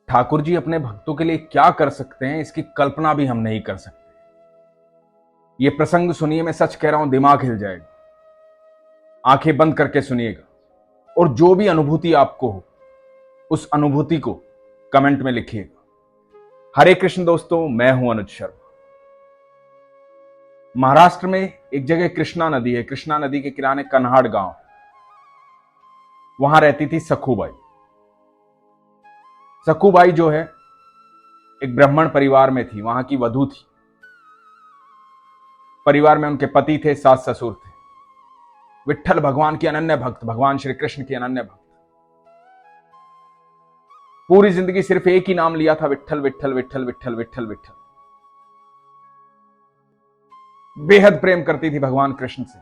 ठाकुर जी अपने भक्तों के लिए क्या कर सकते हैं, इसकी कल्पना भी हम नहीं कर सकते। ये प्रसंग सुनिए, मैं सच कह रहा हूं, दिमाग हिल जाएगा। आंखें बंद करके सुनिएगा और जो भी अनुभूति आपको हो उस अनुभूति को कमेंट में लिखिएगा। हरे कृष्ण दोस्तों, मैं हूं अनुज शर्मा। महाराष्ट्र में एक जगह कृष्णा नदी है। कृष्णा नदी के किनारे कन्हाड़ गांव है। वहां रहती थी सखूबाई। सखूबाई जो है एक ब्राह्मण परिवार में थी, वहां की वधू थी। परिवार में उनके पति थे, सास ससुर थे। विट्ठल भगवान की अनन्य भक्त, भगवान श्री कृष्ण की अनन्य भक्त। पूरी जिंदगी सिर्फ एक ही नाम लिया था, विट्ठल विट्ठल विट्ठल विट्ठल विट्ठल विट्ठल। बेहद प्रेम करती थी भगवान कृष्ण से,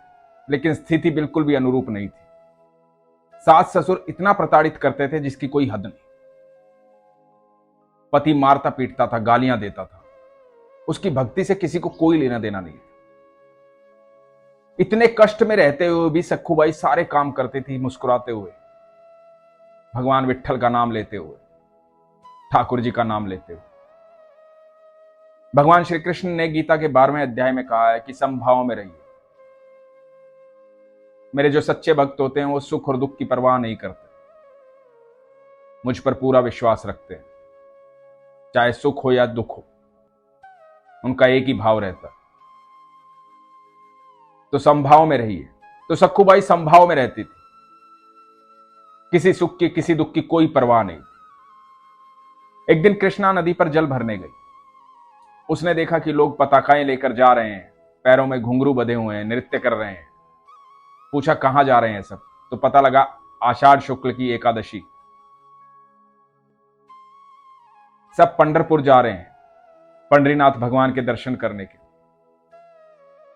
लेकिन स्थिति बिल्कुल भी अनुरूप नहीं थी। सास ससुर इतना प्रताड़ित करते थे जिसकी कोई हद नहीं। पति मारता पीटता था, गालियां देता था। उसकी भक्ति से किसी को कोई लेना देना नहीं था। इतने कष्ट में रहते हुए भी सखूबाई सारे काम करती थी मुस्कुराते हुए, भगवान विट्ठल का नाम लेते हुए, ठाकुर जी का नाम लेते हुए। भगवान श्री कृष्ण ने गीता के 12वें अध्याय में कहा है कि समभाव में रहिए। मेरे जो सच्चे भक्त होते हैं वो सुख और दुख की परवाह नहीं करते, मुझ पर पूरा विश्वास रखते हैं। चाहे सुख हो या दुख हो, उनका एक ही भाव रहता है। तो समभाव में रहिए। तो सखूबाई समभाव में रहती थी, किसी सुख की किसी दुख की कोई परवाह नहीं। एक दिन कृष्णा नदी पर जल भरने गई। उसने देखा कि लोग पताकाएं लेकर जा रहे हैं, पैरों में घुंघरू बंधे हुए हैं, नृत्य कर रहे हैं। पूछा कहां जा रहे हैं सब, तो पता लगा आषाढ़ शुक्ल की एकादशी। सब पंढरपुर जा रहे हैं पंडरीनाथ भगवान के दर्शन करने के।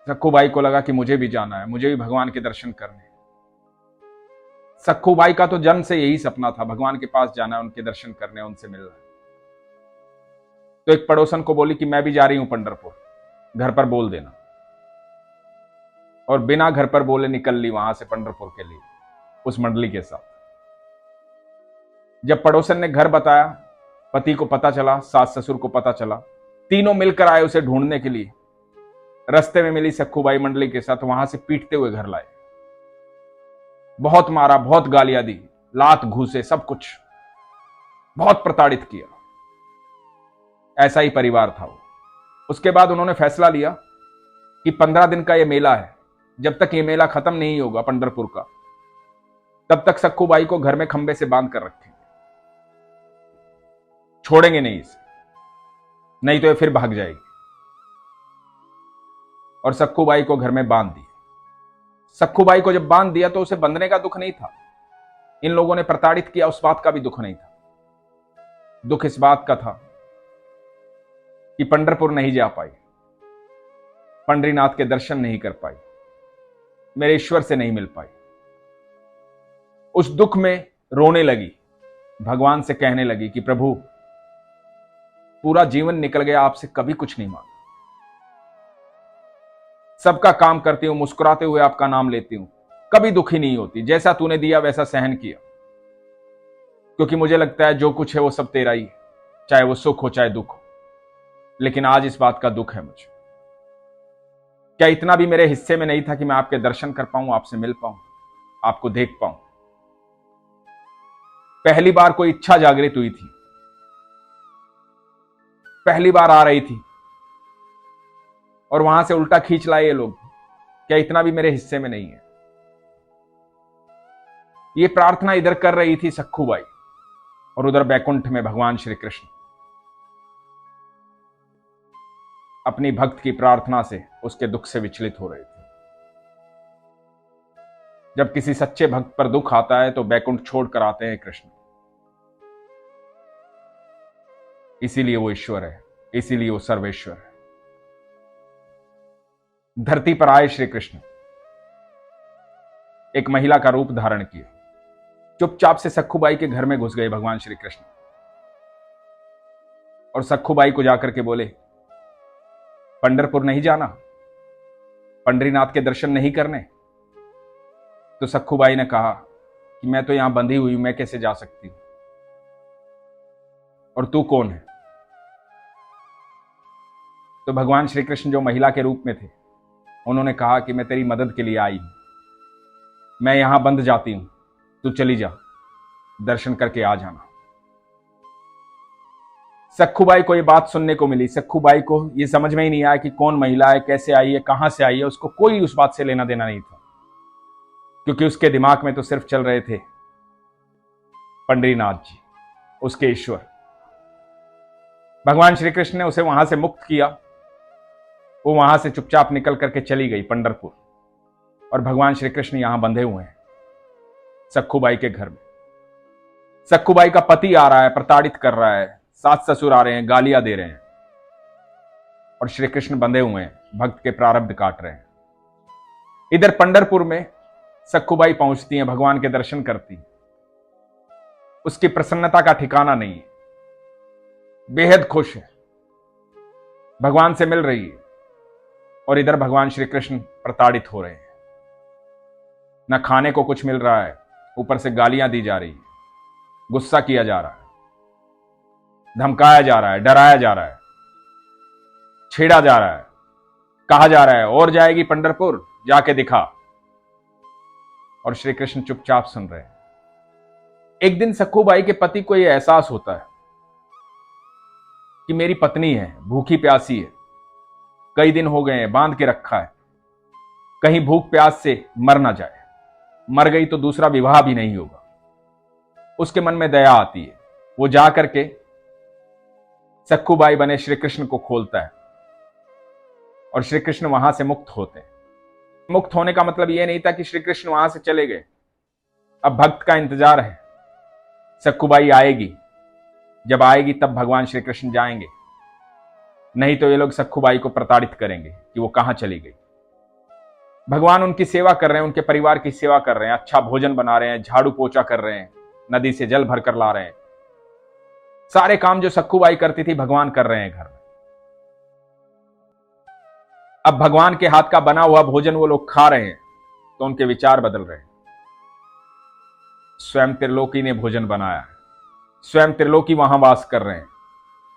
सखूबाई को लगा कि मुझे भी जाना है, मुझे भी भगवान के दर्शन करने हैं। सखूबाई का तो जन्म से यही सपना था, भगवान के पास जाना है, उनके दर्शन करने, उनसे मिलना है। तो एक पड़ोसन को बोली कि मैं भी जा रही हूं पंढरपुर, घर पर बोल देना। और बिना घर पर बोले निकल ली वहां से पंढरपुर के लिए उस मंडली के साथ। जब पड़ोसन ने घर बताया, पति को पता चला, सास ससुर को पता चला, तीनों मिलकर आए उसे ढूंढने के लिए। रास्ते में मिली सखूबाई मंडली के साथ, वहां से पीटते हुए घर लाए। बहुत मारा, बहुत गालियां दी, लात घूसे, सब कुछ, बहुत प्रताड़ित किया। ऐसा ही परिवार था वो। उसके बाद उन्होंने फैसला लिया कि 15 दिन का ये मेला है, जब तक ये मेला खत्म नहीं होगा पंढरपुर का, तब तक सखूबाई को घर में खंबे से बांध कर रखेंगे, छोड़ेंगे नहीं इसे, नहीं तो ये फिर भाग जाएगी। और सखूबाई को घर में बांध दिया। सखूबाई को जब बांध दिया तो उसे बंधने का दुख नहीं था, इन लोगों ने प्रताड़ित किया उस बात का भी दुख नहीं था। दुख इस बात का था कि पंढरपुर नहीं जा पाई, पंडरीनाथ के दर्शन नहीं कर पाई, मेरे ईश्वर से नहीं मिल पाई। उस दुख में रोने लगी, भगवान से कहने लगी कि प्रभु, पूरा जीवन निकल गया, आपसे कभी कुछ नहीं मांगा। सबका काम करती हूं, मुस्कुराते हुए आपका नाम लेती हूं, कभी दुखी नहीं होती। जैसा तूने दिया वैसा सहन किया, क्योंकि मुझे लगता है जो कुछ है वो सब तेरा ही है, चाहे वो सुख हो चाहे दुख हो। लेकिन आज इस बात का दुख है मुझे। क्या इतना भी मेरे हिस्से में नहीं था कि मैं आपके दर्शन कर पाऊं, आपसे मिल पाऊं, आपको देख पाऊं। पहली बार कोई इच्छा जागृत हुई थी, पहली बार आ रही थी, और वहां से उल्टा खींच लाए ये लोग। क्या इतना भी मेरे हिस्से में नहीं है? ये प्रार्थना इधर कर रही थी सखूबाई, और उधर बैकुंठ में भगवान श्री कृष्ण अपनी भक्त की प्रार्थना से उसके दुख से विचलित हो रहे थे। जब किसी सच्चे भक्त पर दुख आता है तो बैकुंठ छोड़कर आते हैं कृष्ण। इसीलिए वो ईश्वर है, इसीलिए वो सर्वेश्वर है। धरती पर आए श्री कृष्ण, एक महिला का रूप धारण किया, चुपचाप से सखूबाई के घर में घुस गए भगवान श्री कृष्ण, और सखूबाई को जाकर के बोले, पंढरपुर नहीं जाना, पंडरीनाथ के दर्शन नहीं करने? तो सखूबाई ने कहा कि मैं तो यहां बंधी हुई हूं, मैं कैसे जा सकती हूं? और तू कौन है? तो भगवान श्री कृष्ण जो महिला के रूप में थे, उन्होंने कहा कि मैं तेरी मदद के लिए आई हूं, मैं यहां बंद जाती हूं, तू चली जा, दर्शन करके आ जाना। सखूबाई को ये बात सुनने को मिली। सखूबाई को ये समझ में ही नहीं आया कि कौन महिला है, कैसे आई है, कहां से आई है। उसको कोई उस बात से लेना देना नहीं था, क्योंकि उसके दिमाग में तो सिर्फ चल रहे थे पंडरीनाथ जी, उसके ईश्वर। भगवान श्री कृष्ण ने उसे वहां से मुक्त किया। वो वहां से चुपचाप निकल करके चली गई पंढरपुर, और भगवान श्री कृष्ण यहां बंधे हुए हैं सखूबाई के घर में। सखूबाई का पति आ रहा है, प्रताड़ित कर रहा है, सास ससुर आ रहे हैं, गालियां दे रहे हैं, और श्री कृष्ण बंधे हुए हैं, भक्त के प्रारब्ध काट रहे हैं। इधर पंढरपुर में सखूबाई पहुंचती हैं, भगवान के दर्शन करती हैं। उसकी प्रसन्नता का ठिकाना नहीं है, बेहद खुश है, भगवान से मिल रही है, और इधर भगवान श्री कृष्ण प्रताड़ित हो रहे हैं। न खाने को कुछ मिल रहा है, ऊपर से गालियां दी जा रही है, गुस्सा किया जा रहा है, धमकाया जा रहा है, डराया जा रहा है, छेड़ा जा रहा है, कहा जा रहा है और जाएगी पंढरपुर, जाके दिखा। और श्री कृष्ण चुपचाप सुन रहे हैं। एक दिन सखूबाई के पति को यह एहसास होता है कि मेरी पत्नी है, भूखी प्यासी है, कई दिन हो गए हैं, बांध के रखा है, कहीं भूख प्यास से मर ना जाए, मर गई तो दूसरा विवाह भी नहीं होगा। उसके मन में दया आती है, वो जा करके सखूबाई बने श्री कृष्ण को खोलता है, और श्री कृष्ण वहां से मुक्त होते हैं। मुक्त होने का मतलब यह नहीं था कि श्री कृष्ण वहां से चले गए। अब भक्त का इंतजार है, सखूबाई आएगी, जब आएगी तब भगवान श्री कृष्ण जाएंगे, नहीं तो ये लोग सखूबाई को प्रताड़ित करेंगे कि वो कहां चली गई। भगवान उनकी सेवा कर रहे हैं, उनके परिवार की सेवा कर रहे हैं, अच्छा भोजन बना रहे हैं, झाड़ू पोछा कर रहे हैं, नदी से जल भरकर ला रहे हैं। सारे काम जो सखूबाई करती थी भगवान कर रहे हैं घर में। अब भगवान के हाथ का बना हुआ भोजन वो लोग खा रहे हैं, तो उनके विचार बदल रहे हैं। स्वयं त्रिलोकी ने भोजन बनाया है, स्वयं त्रिलोकी वहां वास कर रहे हैं,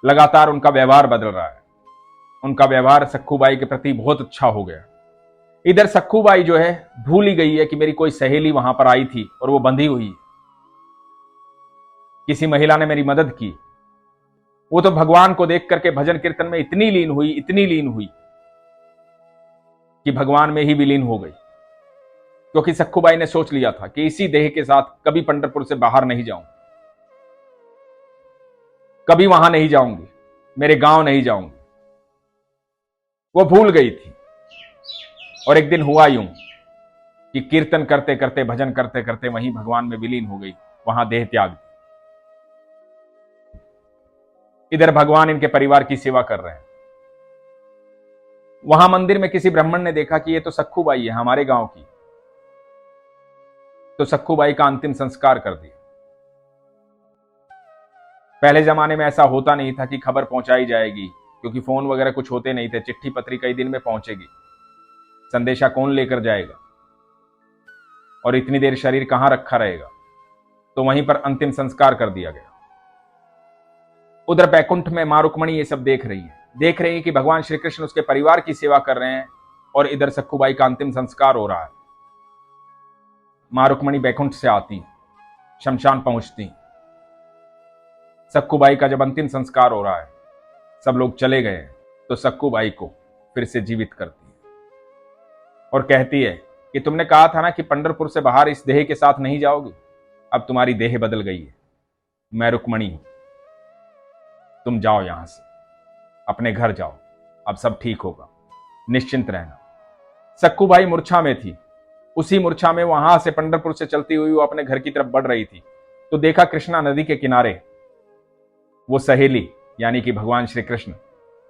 लगातार उनका व्यवहार बदल रहा है। उनका व्यवहार सखूबाई के प्रति बहुत अच्छा हो गया। इधर सखूबाई जो है भूल ही गई है कि मेरी कोई सहेली वहां पर आई थी और वो बंधी हुई है, किसी महिला ने मेरी मदद की। वो तो भगवान को देख करके भजन कीर्तन में इतनी लीन हुई, इतनी लीन हुई कि भगवान में ही विलीन हो गई। क्योंकि सखूबाई ने सोच लिया था कि इसी देह के साथ कभी पंढरपुर से बाहर नहीं जाऊं, कभी वहां नहीं जाऊंगी, मेरे गांव नहीं जाऊंगी। वो भूल गई थी। और एक दिन हुआ यूं कि कीर्तन करते करते, भजन करते करते वहीं भगवान में विलीन हो गई, वहां देह त्याग दी। इधर भगवान इनके परिवार की सेवा कर रहे हैं। वहां मंदिर में किसी ब्राह्मण ने देखा कि ये तो सखूबाई है, हमारे गांव की, तो सखूबाई का अंतिम संस्कार कर दिया। पहले जमाने में ऐसा होता नहीं था कि खबर पहुंचाई जाएगी, क्योंकि फोन वगैरह कुछ होते नहीं थे, चिट्ठी पत्री कई दिन में पहुंचेगी, संदेशा कौन लेकर जाएगा, और इतनी देर शरीर कहां रखा रहेगा। तो वहीं पर अंतिम संस्कार कर दिया गया। उधर बैकुंठ में मां रुक्मणी ये सब देख रही है कि भगवान श्री कृष्ण उसके परिवार की सेवा कर रहे हैं, और इधर सखूबाई का अंतिम संस्कार हो रहा है। मां रुक्मणी बैकुंठ से आती, शमशान पहुंचती। सखूबाई का जब अंतिम संस्कार हो रहा है, सब लोग चले गए, तो सखूबाई को फिर से जीवित करती है और कहती है कि तुमने कहा था ना कि पंढरपुर से बाहर इस देह के साथ नहीं जाओगी, अब तुम्हारी देह बदल गई है, मैं रुक्मणी हूं, तुम जाओ यहां से, अपने घर जाओ, अब सब ठीक होगा, निश्चिंत रहना। सखूबाई मूर्छा में थी। उसी मूर्छा में वहां से पंढरपुर से चलती हुई वो अपने घर की तरफ बढ़ रही थी, तो देखा कृष्णा नदी के किनारे वो सहेली यानी कि भगवान श्री कृष्ण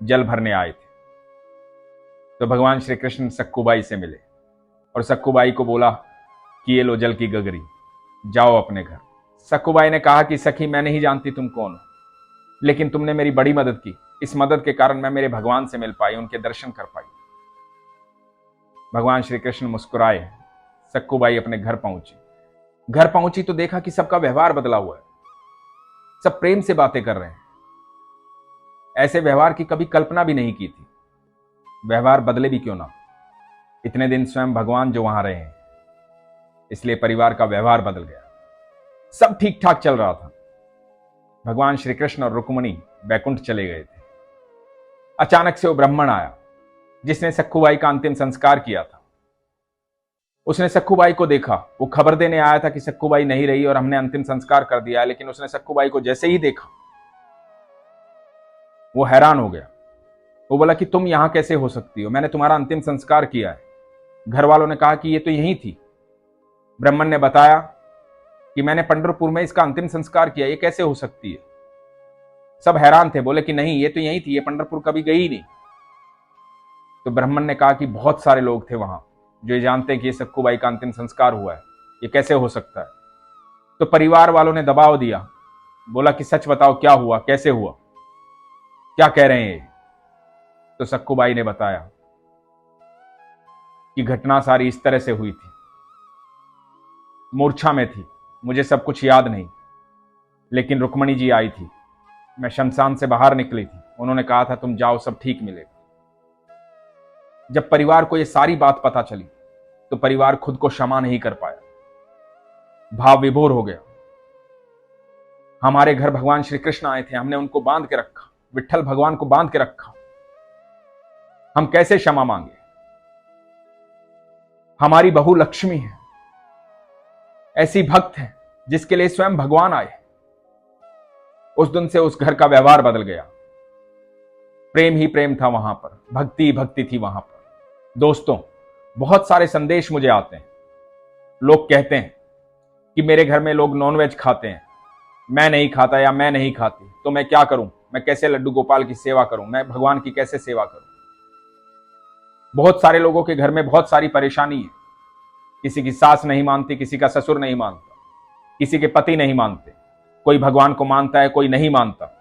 जल भरने आए थे। तो भगवान श्री कृष्ण सखूबाई से मिले और सखूबाई को बोला कि ये लो जल की गगरी, जाओ अपने घर। सखूबाई ने कहा कि सखी, मैं नहीं जानती तुम कौन हो, लेकिन तुमने मेरी बड़ी मदद की, इस मदद के कारण मैं मेरे भगवान से मिल पाई, उनके दर्शन कर पाई। भगवान श्री कृष्ण मुस्कुराए। सखूबाई अपने घर पहुंची। घर पहुंची तो देखा कि सबका व्यवहार बदला हुआ है, सब प्रेम से बातें कर रहे हैं, ऐसे व्यवहार की कभी कल्पना भी नहीं की थी। व्यवहार बदले भी क्यों ना, इतने दिन स्वयं भगवान जो वहां रहे हैं, इसलिए परिवार का व्यवहार बदल गया। सब ठीक ठाक चल रहा था। भगवान श्री कृष्ण और रुक्मिणी बैकुंठ चले गए थे। अचानक से वो ब्राह्मण आया जिसने सखूबाई का अंतिम संस्कार किया था। उसने सखूबाई को देखा। वो खबर देने आया था कि सखूबाई नहीं रही और हमने अंतिम संस्कार कर दिया, लेकिन उसने सखूबाई को जैसे ही देखा वो हैरान हो गया। वो बोला कि तुम यहां कैसे हो सकती हो, मैंने तुम्हारा अंतिम संस्कार किया है। घर वालों ने कहा कि ये तो यही थी। ब्राह्मण ने बताया कि मैंने पंढरपुर में इसका अंतिम संस्कार किया, ये कैसे हो सकती है। सब हैरान थे, बोले कि नहीं ये तो यही थी, ये पंढरपुर कभी गई नहीं। तो ब्राह्मण ने कहा कि बहुत सारे लोग थे वहां जो ये जानते हैं कि ये सखूबाई का अंतिम संस्कार हुआ है, ये कैसे हो सकता है। तो परिवार वालों ने दबाव दिया, बोला कि सच बताओ क्या हुआ, कैसे हुआ, क्या कह रहे हैं ये। तो सखूबाई ने बताया कि घटना सारी इस तरह से हुई थी। मूर्छा में थी, मुझे सब कुछ याद नहीं, लेकिन रुक्मिणी जी आई थी। मैं शमशान से बाहर निकली थी, उन्होंने कहा था तुम जाओ सब ठीक मिलेगा। जब परिवार को ये सारी बात पता चली तो परिवार खुद को क्षमा नहीं कर पाया, भाव विभोर हो गया। हमारे घर भगवान श्री कृष्ण आए थे, हमने उनको बांध के रखा, विट्ठल भगवान को बांध के रखा, हम कैसे क्षमा मांगे। हमारी बहू लक्ष्मी है, ऐसी भक्त है जिसके लिए स्वयं भगवान आए। उस दिन से उस घर का व्यवहार बदल गया। प्रेम ही प्रेम था वहां पर, भक्ति ही भक्ति थी वहां पर। दोस्तों, बहुत सारे संदेश मुझे आते हैं। लोग कहते हैं कि मेरे घर में लोग नॉनवेज खाते हैं, मैं नहीं खाता या मैं नहीं खाती, तो मैं क्या करूं, मैं कैसे लड्डू गोपाल की सेवा करूं, मैं भगवान की कैसे सेवा करूं। बहुत सारे लोगों के घर में बहुत सारी परेशानी है। किसी की सास नहीं मानती, किसी का ससुर नहीं मानता, किसी के पति नहीं मानते, कोई भगवान को मानता है, कोई नहीं मानता।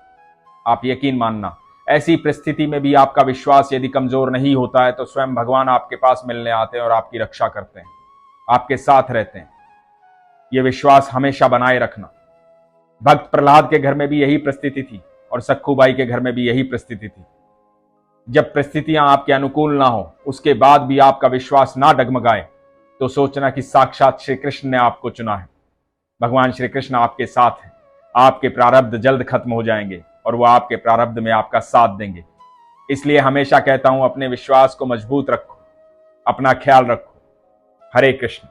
आप यकीन मानना, ऐसी परिस्थिति में भी आपका विश्वास यदि कमजोर नहीं होता है तो स्वयं भगवान आपके पास मिलने आते हैं और आपकी रक्षा करते हैं, आपके साथ रहते हैं। यह विश्वास हमेशा बनाए रखना। भक्त प्रहलाद के घर में भी यही परिस्थिति थी और सखूबाई के घर में भी यही परिस्थिति थी। जब परिस्थितियां आपके अनुकूल ना हो, उसके बाद भी आपका विश्वास ना डगमगाए, तो सोचना कि साक्षात श्री कृष्ण ने आपको चुना है। भगवान श्री कृष्ण आपके साथ हैं। आपके प्रारब्ध जल्द खत्म हो जाएंगे और वो आपके प्रारब्ध में आपका साथ देंगे। इसलिए हमेशा कहता हूं, अपने विश्वास को मजबूत रखो, अपना ख्याल रखो। हरे कृष्ण।